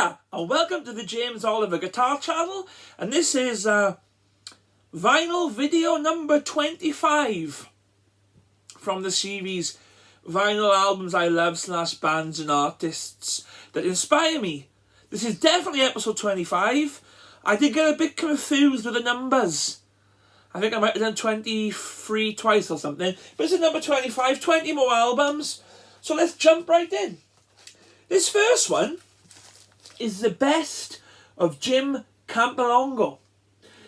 Hiya, and welcome to the James Oliver Guitar Channel, and this is vinyl video number 25 from the series Vinyl Albums I Love / Bands and Artists That Inspire Me. This is definitely episode 25. I did get a bit confused with the numbers. I think I might have done 23 twice or something, but it's number 25, 20 more albums, so let's jump right in. This first one is the best of Jim Campolongo.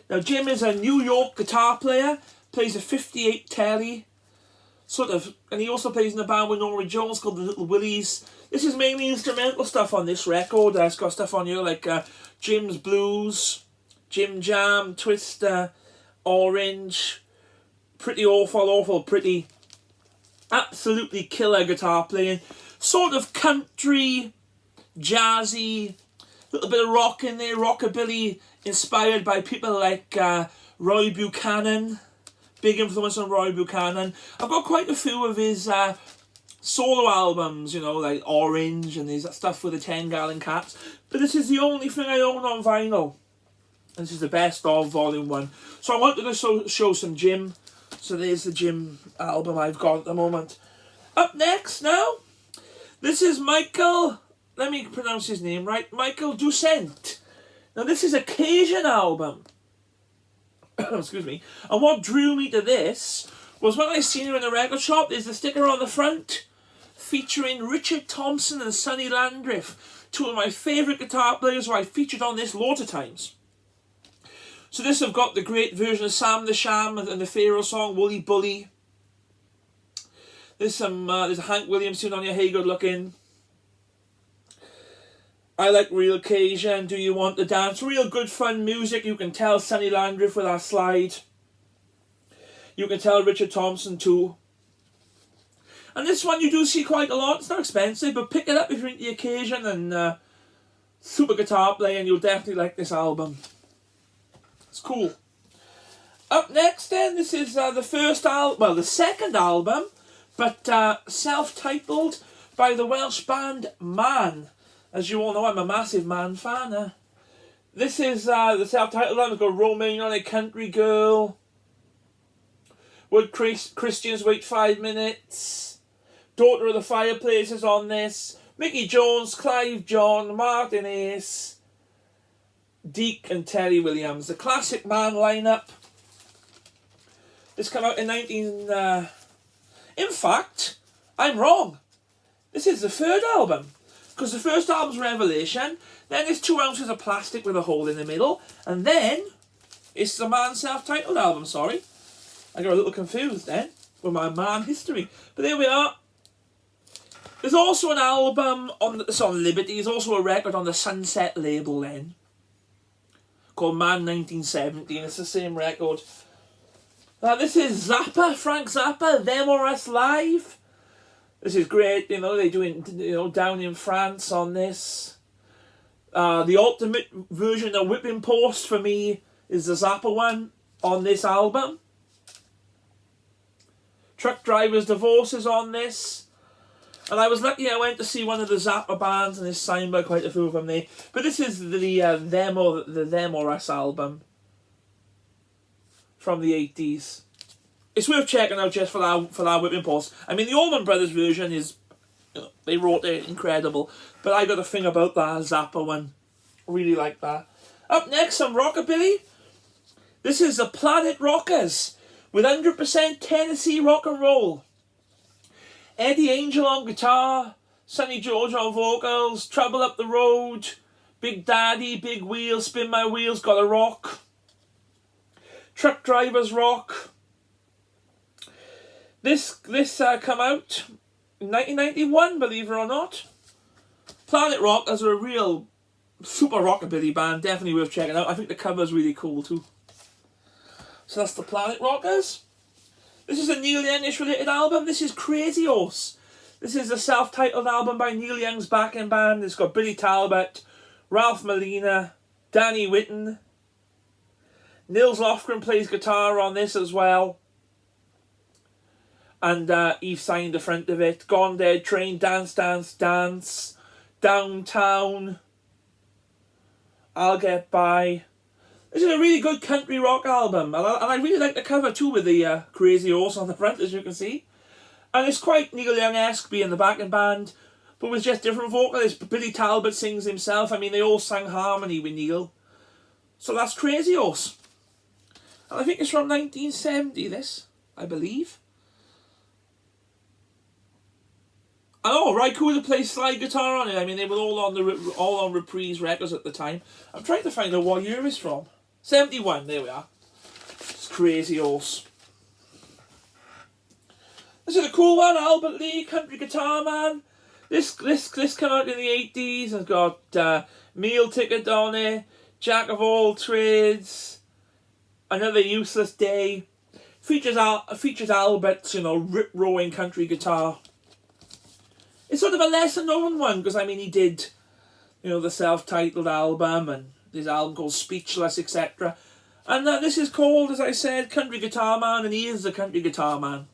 Now, Jim is a New York guitar player, plays a 58 Telly, and he also plays in a band with Norah Jones called the Little Willies. This is mainly instrumental stuff on this record. It's got stuff on here like Jim's Blues, Jim Jam, Twister, Orange, Pretty Awful, Pretty, absolutely killer guitar playing, sort of country, jazzy, little bit of rock in there, rockabilly, inspired by people like Roy Buchanan, big influence on Roy Buchanan. I've got quite a few of his solo albums, you know, like Orange and his stuff with the 10-gallon cats, but this is the only thing I own on vinyl. This is the best of volume 1. So I wanted to show some Jim. So there's the Jim album I've got at the moment. Up next now, this is Michael, let me pronounce his name right, Michael Ducent. Now this is a Cajun album. Excuse me. And what drew me to this was when I seen him in a record shop, there's a sticker on the front featuring Richard Thompson and Sonny Landreth, two of my favourite guitar players who I featured on this loads of times. So this have got the great version of Sam the Sham and the Pharaoh song, Woolly Bully. There's a Hank Williams tune on your Hey Good Looking. I Like Real Cajun, Do You Want to Dance? Real good fun music. You can tell Sonny Landreth with our slide. You can tell Richard Thompson too. And this one you do see quite a lot. It's not expensive, but pick it up if you're into the occasion and super guitar playing. You'll definitely like this album. It's cool. Up next then, this is the second album, but self-titled by the Welsh band Man. As you all know, I'm a massive Man fan. This is the self-titled album. It's got Romaine on it, Country Girl, Would Christians Wait 5 Minutes, Daughter of the Fireplace is on this, Mickey Jones, Clive John, Martin Ace, Deke and Terry Williams. The classic Man lineup. This came out in in fact, I'm wrong. This is the third album. Because the first album's Revelation, then it's 2 ounces of plastic with a hole in the middle, and then it's the Man self-titled album, sorry. I got a little confused then with my Man history. But there we are. There's also an album on Liberty. There's also a record on the Sunset label then, called Man 1970, and it's the same record. This is Zappa, Frank Zappa, Them or Us Live. This is great, you know, they're doing, down in France on this. The ultimate version of Whipping Post for me is the Zappa one on this album. Truck Driver's Divorce is on this. And I was lucky I went to see one of the Zappa bands and it's signed by quite a few of them there. But this is the Them or Us album from the 80s. It's worth checking out just for that Whipping Post. I mean, the Allman Brothers version is, they wrote it incredible. But I got a thing about that Zappa one. Really like that. Up next, some rockabilly. This is the Planet Rockers with 100% Tennessee rock and roll. Eddie Angel on guitar, Sonny George on vocals, Trouble Up the Road, Big Daddy, Big Wheel, Spin My Wheels, Gotta Rock, Truck Drivers Rock. This come out in 1991, believe it or not. Planet Rockers are a real super rockabilly band, definitely worth checking out. I think the cover's really cool too. So that's the Planet Rockers. This is a Neil Youngish related album. This is Crazy Horse. This is a self-titled album by Neil Young's backing band. It's got Billy Talbot, Ralph Molina, Danny Whitten. Nils Lofgren plays guitar on this as well. And Eve signed the front of it. Gone Dead Train, Dance, Dance, Dance, Downtown, I'll Get By. This is a really good country rock album, and I really like the cover too with the crazy horse on the front, as you can see. And it's quite Neil Young-esque being the backing band, but with just different vocalists. Billy Talbot sings himself. I mean, they all sang harmony with Neil. So that's Crazy Horse. And I think it's from 1970, this, I believe. And oh, right cool to play slide guitar on it. I mean, they were all on Reprise Records at the time. I'm trying to find out what year it's from. 71, there we are. It's Crazy Horse. This is a cool one, Albert Lee, Country Guitar Man. This came out in the 80s and got Meal Ticket on it, Jack of All Trades, Another Useless Day. Features Albert's, rip-roaring country guitar. It's sort of a lesser known one because, I mean, he did, the self-titled album and his album called Speechless, etc. And this is called, as I said, Country Guitar Man, and he is the country guitar man.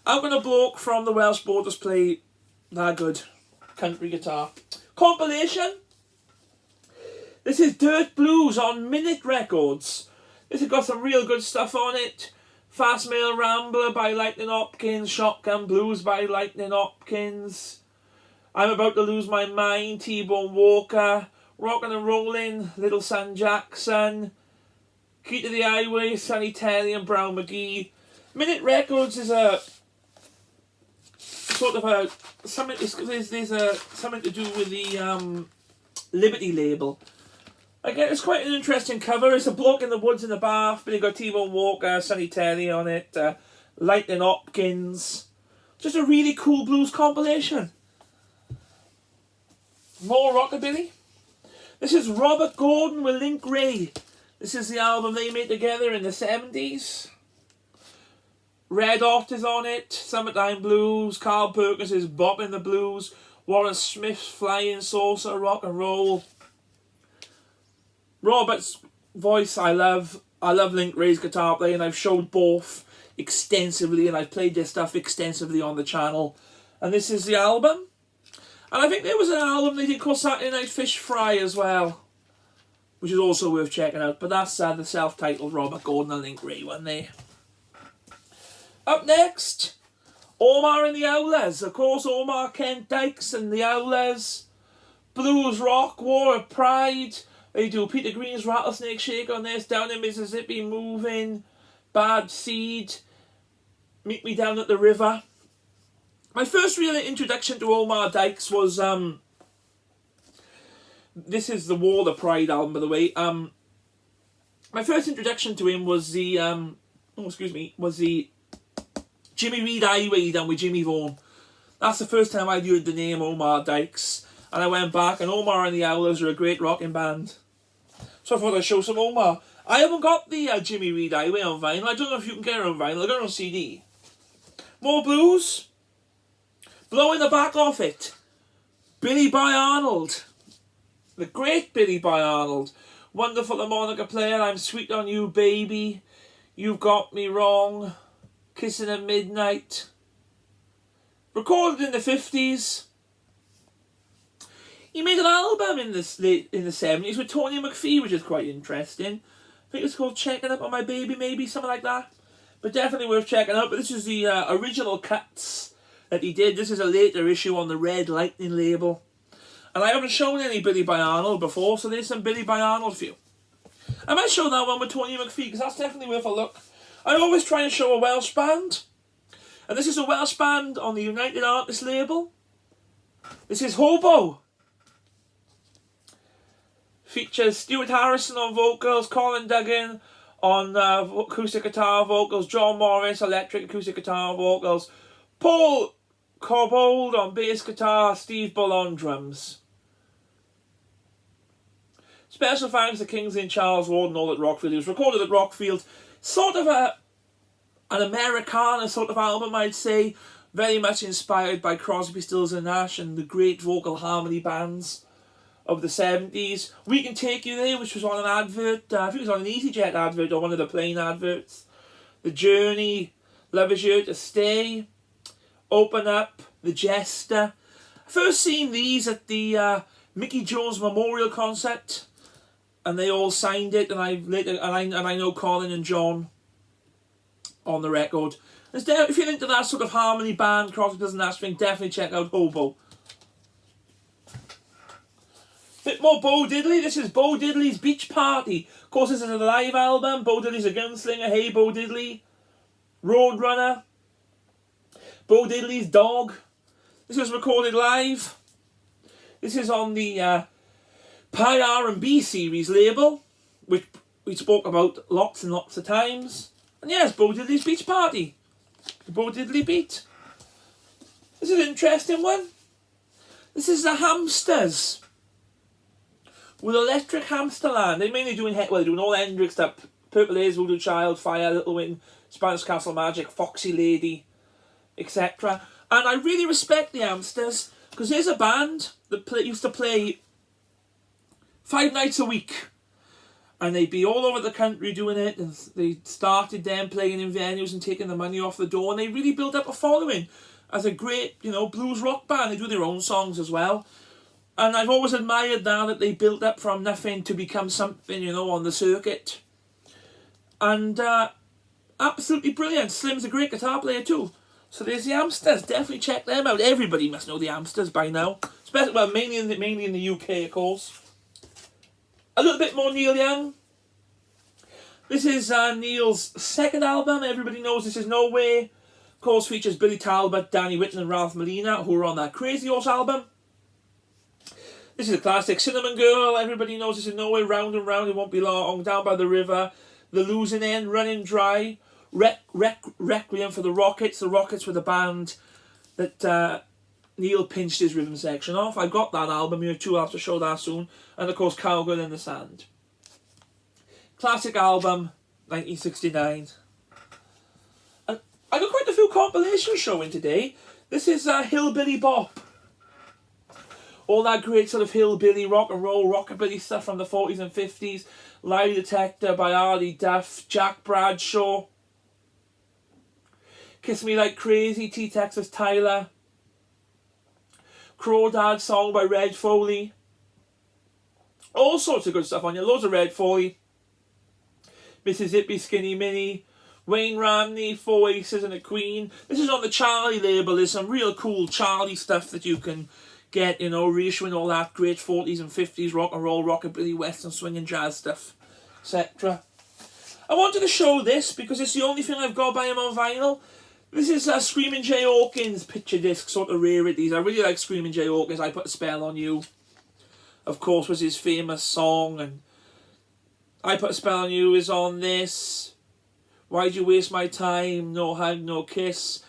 How can a bloke from the Welsh Borders play that good country guitar? Compilation. This is Dirt Blues on Minute Records. This has got some real good stuff on it. Fast Mail Rambler by Lightning Hopkins, Shotgun Blues by Lightning Hopkins, I'm About to Lose My Mind, T-Bone Walker, Rockin' and Rollin', Little Son Jackson, Key to the Highway, Sonny Terry and Brown McGee. Minute Records is a sort of a something. There's something to do with the Liberty label. Again, it's quite an interesting cover. It's a bloke in the woods in the bath, but you got T-Bone Walker, Sonny Terry on it, Lightning Hopkins. Just a really cool blues compilation. More rockabilly. This is Robert Gordon with Link Wray. This is the album they made together in the 70s. Red Hot is on it, Summertime Blues, Carl Perkins is Boppin' the Blues, Warren Smith's Flying Saucer Rock and Roll. Robert's voice, I love Link Wray's guitar playing. I've showed both extensively and I've played their stuff extensively on the channel. And this is the album. And I think there was an album they did called Saturday Night Fish Fry as well, which is also worth checking out. But that's the self-titled Robert Gordon and Link Wray one there. Up next, Omar and the Owlers. Of course, Omar Kent Dykes and the Owlers. Blues Rock, War of Pride. They do Peter Green's Rattlesnake Shake on this, Down in Mississippi Moving, Bad Seed, Meet Me Down at the River. My first real introduction to Omar Dykes was, this is the War of Pride album, by the way. My first introduction to him was the, was the Jimmy Reed Highway he done with Jimmy Vaughan. That's the first time I'd heard the name Omar Dykes. And I went back, and Omar and the Owlers are a great rocking band. So I thought I'd show some Omar. I haven't got the Jimmy Reed Highway on vinyl. I don't know if you can get it on vinyl. I got it on CD. More blues. Blowing the back off it. Billy Boy Arnold. The great Billy Boy Arnold. Wonderful harmonica player. I'm Sweet on You, Baby. You've Got Me Wrong. Kissing at Midnight. Recorded in the 50s. He made an album in the 70s with Tony McPhee, which is quite interesting. I think it's called Checking Up on My Baby, maybe, something like that. But definitely worth checking out. But this is the original cuts that he did. This is a later issue on the Red Lightning label. And I haven't shown any Billy Boy Arnold before, so there's some Billy Boy Arnold for you. I might show that one with Tony McPhee, because that's definitely worth a look. I always try and show a Welsh band. And this is a Welsh band on the United Artists label. This is Hobo. Features Stuart Harrison on vocals, Colin Duggan on acoustic guitar vocals, John Morris electric acoustic guitar vocals, Paul Corbold on bass guitar, Steve Bull on drums. Special thanks to Kingsley and Charles Ward and all at Rockfield. It was recorded at Rockfield. Sort of an Americana sort of album, I'd say. Very much inspired by Crosby, Stills and Nash and the great vocal harmony bands of the 70s. We Can Take You There, which was on an advert. I think it was on an EasyJet advert or one of the plane adverts. The Journey, Love Is Here to Stay, Open Up, The Jester. First seen these at the Mickey Jones Memorial Concert, and they all signed it, and I know Colin and John on the record. If you're into that sort of harmony band, Crosby, Stills and Nash, definitely check out Hobo. Bit more Bo Diddley. This is Bo Diddley's Beach Party. Of course, this is a live album. Bo Diddley's a gunslinger. Hey, Bo Diddley. Roadrunner. Bo Diddley's Dog. This was recorded live. This is on the Pie R&B series label, which we spoke about lots and lots of times. And yes, Bo Diddley's Beach Party. The Bo Diddley beat. This is an interesting one. This is the Hamsters. With Electric Hamsterland. They're mainly doing, they're doing all Hendrix stuff. Purple Haze, Voodoo Child, Fire, Little Wing, Spanish Castle Magic, Foxy Lady, etc. And I really respect the Hamsters, because there's a band that used to play 5 nights a week. And they'd be all over the country doing it, and they started them playing in venues and taking the money off the door, and they really built up a following as a great, blues rock band. They do their own songs as well. And I've always admired that they built up from nothing to become something, on the circuit. And absolutely brilliant. Slim's a great guitar player too. So there's the Hamsters. Definitely check them out. Everybody must know the Hamsters by now. Especially, mainly in the UK, of course. A little bit more Neil Young. This is Neil's second album. Everybody knows this is No Way. Of course, features Billy Talbot, Danny Whitten and Ralph Molina, who are on that Crazy Horse album. This is a classic. Cinnamon Girl, everybody knows this is No Way. Round and Round, It Won't Be Long, Down by the River, The Losing End, Running Dry, Requiem for the Rockets. The Rockets were the band that Neil pinched his rhythm section off. I've got that album here too, I'll have to show that soon. And of course, Cowgirl in the Sand. Classic album, 1969. And I got quite a few compilations showing today. This is Hillbilly Bop. All that great sort of hillbilly rock and roll, rockabilly stuff from the 40s and 50s. Lie Detector by Artie Duff, Jack Bradshaw. Kiss Me Like Crazy, T. Texas Tyler. Crawdad Song by Red Foley. All sorts of good stuff on here. Loads of Red Foley. Mississippi Skinny Minnie. Wayne Ramney, Four Aces and a Queen. This is on the Charlie label. There's some real cool Charlie stuff that you can get, reissuing all that great 40s and 50s rock and roll, rockabilly, western, swing and jazz stuff, etc. I wanted to show this because it's the only thing I've got by him on vinyl. This is Screaming Jay Hawkins picture disc sort of rarities. I really like Screaming Jay Hawkins. I Put a Spell on You, of course, was his famous song, and I Put a Spell on You is on this. Why'd You Waste My Time, No Hug, No Kiss.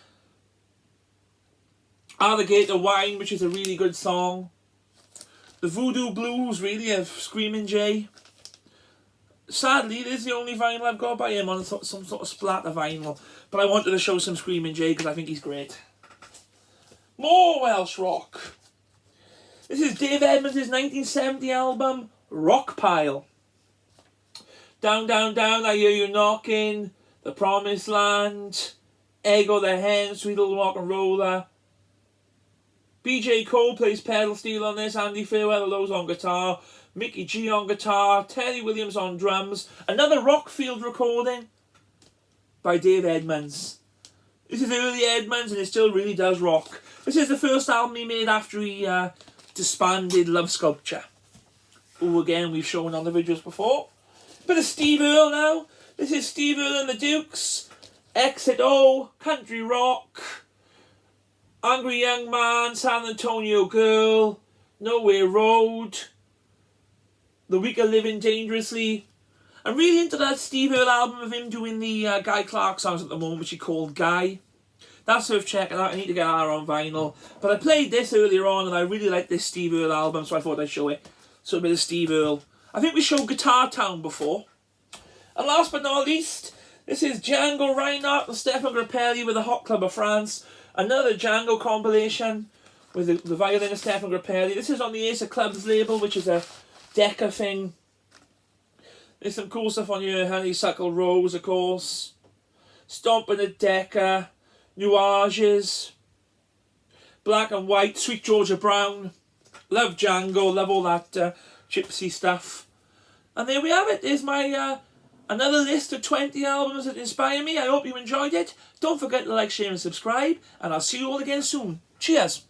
Alligator Wine, which is a really good song. The Voodoo Blues, really, of Screaming Jay. Sadly, this is the only vinyl I've got by him on some sort of splatter vinyl. But I wanted to show some Screaming Jay because I think he's great. More Welsh rock. This is Dave Edmonds' 1970 album, Rockpile. Down, Down, Down, I Hear You Knocking. The Promised Land. Ego the Hen, Sweet Little Rock and Roller. BJ Cole plays pedal steel on this, Andy Fairweather on guitar, Mickey G on guitar, Terry Williams on drums. Another Rockfield recording by Dave Edmonds. This is early Edmonds and it still really does rock. This is the first album he made after he disbanded Love Sculpture, who again we've shown on the videos before. Bit of Steve Earle now. This is Steve Earle and the Dukes, Exit O, Country Rock, Angry Young Man, San Antonio Girl, Nowhere Road, The Week of Living Dangerously. I'm really into that Steve Earle album of him doing the Guy Clark songs at the moment, which he called Guy. That's worth checking out. I need to get that on vinyl. But I played this earlier on and I really like this Steve Earle album, so I thought I'd show it. So a bit of Steve Earle. I think we showed Guitar Town before. And last but not least, this is Django Reinhardt and Stefan Grappelli with the Hot Club of France. Another Django compilation with the violinist Stefan Grappelli. This is on the Ace of Clubs label, which is a Decca thing. There's some cool stuff on here. Honeysuckle Rose, of course. Stomping a Decca. Nuages. Black and White. Sweet Georgia Brown. Love Django, love all that gypsy stuff. And there we have it. There's my another list of 20 albums that inspire me. I hope you enjoyed it. Don't forget to like, share and subscribe. And I'll see you all again soon. Cheers.